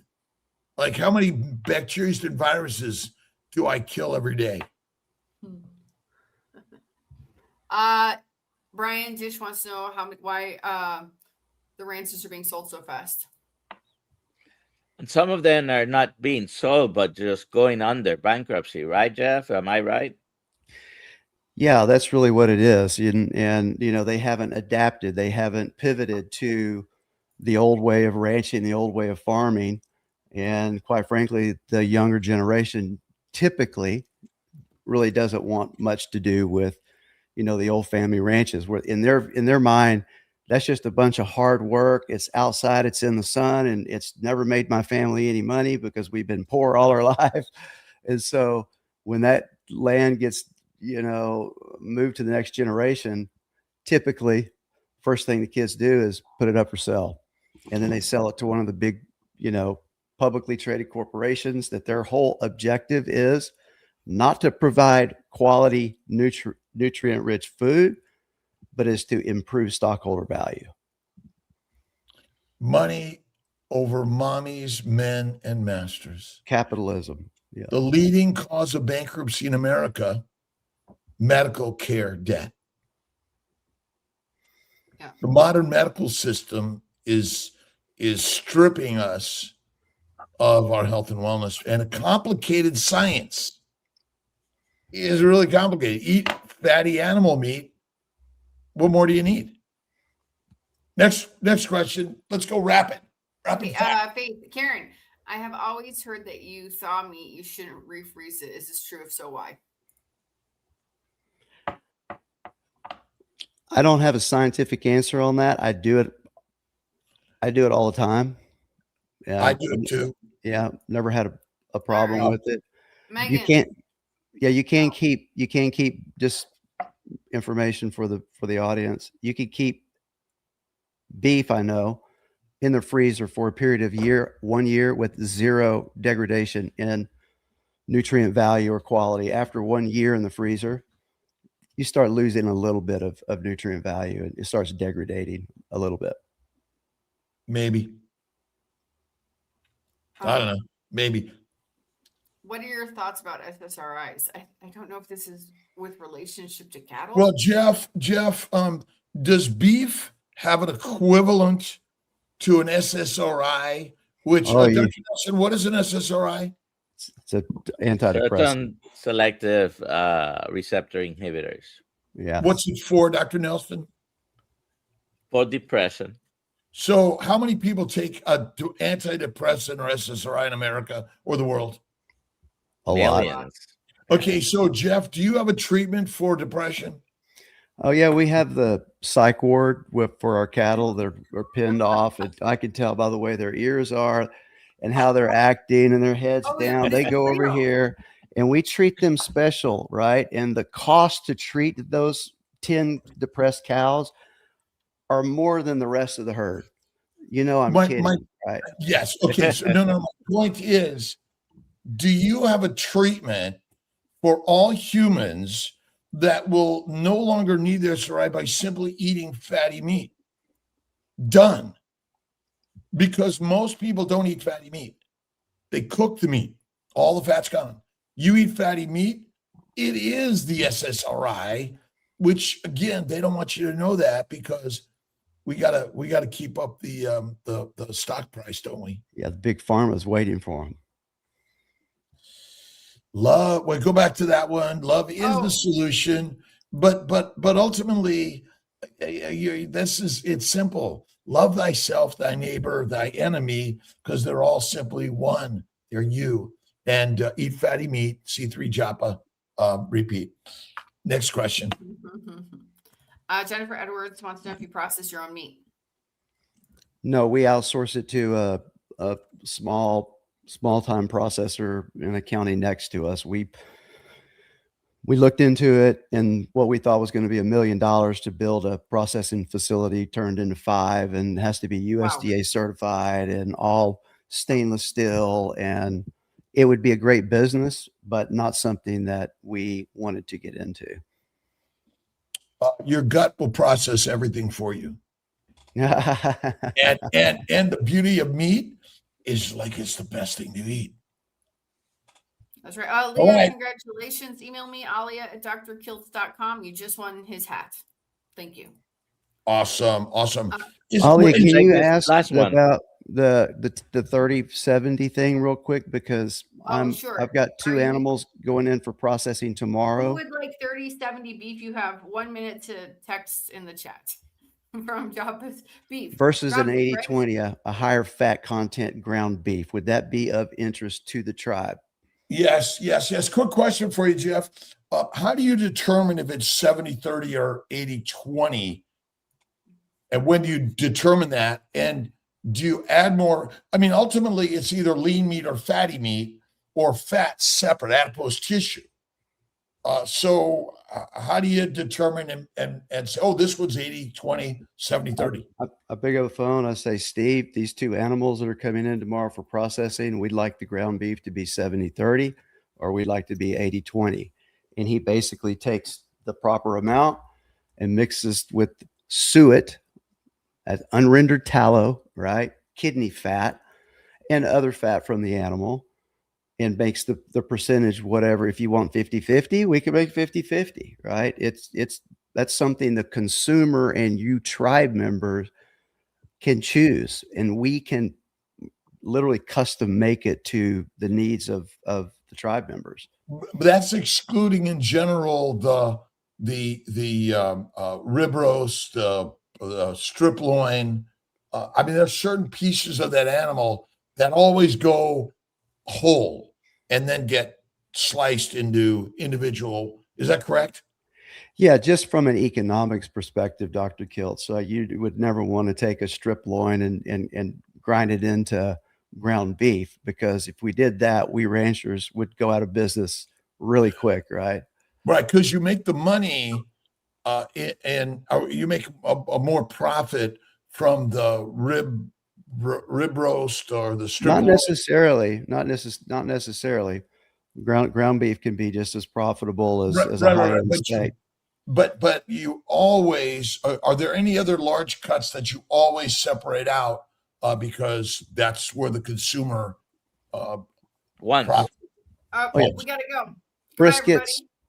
Speaker 1: Like how many bacteria and viruses do I kill every day?
Speaker 4: Brian Dish wants to know why the ranches are being sold so fast.
Speaker 2: And some of them are not being sold, but just going under bankruptcy, right, Jeff? Am I right?
Speaker 3: yeah, that's really what it is. And you know, they haven't adapted. They haven't pivoted to the old way of ranching, the old way of farming. And quite frankly, the younger generation typically really doesn't want much to do with, you know, the old family ranches. Where in their mind, that's just a bunch of hard work. It's outside, it's in the sun, and it's never made my family any money because we've been poor all our life. And so when that land gets, you know, moved to the next generation, typically first thing the kids do is put it up for sale. And then they sell it to one of the big, you know, publicly traded corporations that their whole objective is not to provide quality nutrient rich food, but is to improve stockholder value.
Speaker 1: Money over mommies, men, and masters.
Speaker 3: Capitalism. Yeah.
Speaker 1: The leading cause of bankruptcy in America, medical care debt.
Speaker 4: Yeah.
Speaker 1: The modern medical system is stripping us of our health and wellness, and a complicated science is really complicated. Eat fatty animal meat. What more do you need? Next question. Let's go rapid.
Speaker 4: Faith, Karen, I have always heard that you thaw meat, you shouldn't refreeze it. Is this true? If so, why?
Speaker 3: I don't have a scientific answer on that. I do it all the time. Yeah,
Speaker 1: I do it too.
Speaker 3: Yeah, never had a problem
Speaker 4: All right.
Speaker 3: with it.
Speaker 4: Megan,
Speaker 3: You can't keep just information for the audience. You could keep beef, I know, in the freezer for a period of 1 year with zero degradation in nutrient value or quality. After 1 year in the freezer, you start losing a little bit of nutrient value, and it starts degrading a little bit.
Speaker 1: Maybe. I don't know. Maybe.
Speaker 4: What are your thoughts about SSRIs? I don't know if this is with relationship to cattle.
Speaker 1: Well, Jeff, does beef have an equivalent to an SSRI? Which, Dr. Nelson, what is an SSRI?
Speaker 3: It's an antidepressant.
Speaker 2: Certain selective receptor inhibitors.
Speaker 3: Yeah.
Speaker 1: What's it for, Dr. Nelson?
Speaker 2: for depression.
Speaker 1: So how many people take a antidepressant or SSRI in America or the world?
Speaker 3: A lot.
Speaker 2: Millions.
Speaker 1: Okay, so Jeff, do you have a treatment for depression?
Speaker 3: Oh yeah, we have the psych ward for our cattle. They're pinned off. I can tell by the way their ears are and how they're acting and their heads
Speaker 4: Oh,
Speaker 3: down.
Speaker 4: this
Speaker 3: They
Speaker 4: is
Speaker 3: go over
Speaker 4: real.
Speaker 3: here and we treat them special, right? And the cost to treat those 10 depressed cows are more than the rest of the herd. You know, I'm kidding, right?
Speaker 1: Yes. Okay. So no. My point is, do you have a treatment for all humans that will no longer need their SSRI by simply eating fatty meat? Done. Because most people don't eat fatty meat. They cook the meat. All the fat's gone. You eat fatty meat, it is the SSRI, which again, they don't want you to know that because we gotta keep up the stock price, don't we?
Speaker 3: Yeah, the big pharma's waiting for them.
Speaker 1: Love, well, go back to that one. Love is
Speaker 4: Oh.
Speaker 1: the solution, but ultimately, it's simple. Love thyself, thy neighbor, thy enemy, because they're all simply one. They're you. And eat fatty meat. C3 Joppa. Repeat. Next question.
Speaker 4: Jennifer Edwards wants to know if you process your own meat.
Speaker 3: No, we outsource it to a small time processor in a county next to us. We looked into it, and what we thought was going to be $1 million to build a processing facility turned into $5 million, and has to be USDA certified and all stainless steel. And it would be a great business, but not something that we wanted to get into.
Speaker 1: Your gut will process everything for you. and the beauty of meat is like it's the best thing to eat.
Speaker 4: That's right. Leah,
Speaker 1: right.
Speaker 4: Congratulations. Email me, alia@drkiltz.com. You just won his hat. Thank you.
Speaker 1: Awesome.
Speaker 3: Ollie, can you
Speaker 2: this
Speaker 3: ask
Speaker 2: last one.
Speaker 3: about the 30/70 thing real quick? Because
Speaker 4: Sure.
Speaker 3: I've got two animals going in for processing
Speaker 4: Who
Speaker 3: tomorrow.
Speaker 4: would like 30/70 beef? You have 1 minute to text in the chat from Joppa's beef.
Speaker 3: Versus an
Speaker 4: Ground beef, right?
Speaker 3: 80/20, a higher fat content ground beef. Would that be of interest to the tribe?
Speaker 1: Yes. Quick question for you, Jeff. How do you determine if it's 70/30 or 80/20? And when do you determine that? And do you add more? I mean, ultimately, it's either lean meat or fatty meat or fat separate, adipose tissue. So how do you determine and say, oh, this one's 80/20, 70/30?
Speaker 3: I pick up the phone. I say, Steve, these two animals that are coming in tomorrow for processing, we'd like the ground beef to be 70/30, or we'd like to be 80/20. And he basically takes the proper amount and mixes with suet, as unrendered tallow, right? Kidney fat and other fat from the animal, and makes the percentage whatever. If you want 50/50, we can make 50/50, right? That's something the consumer and you tribe members can choose, and we can literally custom make it to the needs of the tribe members.
Speaker 1: But that's excluding in general the rib roast, strip loin. I mean, there's certain pieces of that animal that always go whole and then get sliced into individual. Is that correct?
Speaker 3: Yeah, just from an economics perspective, Dr. Kiltz, so you would never want to take a strip loin and grind it into ground beef, because if we did that, we ranchers would go out of business really quick, right?
Speaker 1: Right, because you make the money and you make a more profit from the rib roast or the strip.
Speaker 3: Not necessarily. Ground beef can be just as profitable as a high-end steak.
Speaker 1: But you always are there any other large cuts that you always separate out because that's where the consumer
Speaker 2: One.
Speaker 4: We gotta go.
Speaker 3: Briskets.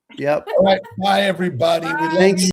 Speaker 4: Bye,
Speaker 3: Yep.
Speaker 1: All right, bye everybody.
Speaker 4: Bye.
Speaker 1: We love
Speaker 3: Thanks.
Speaker 1: you.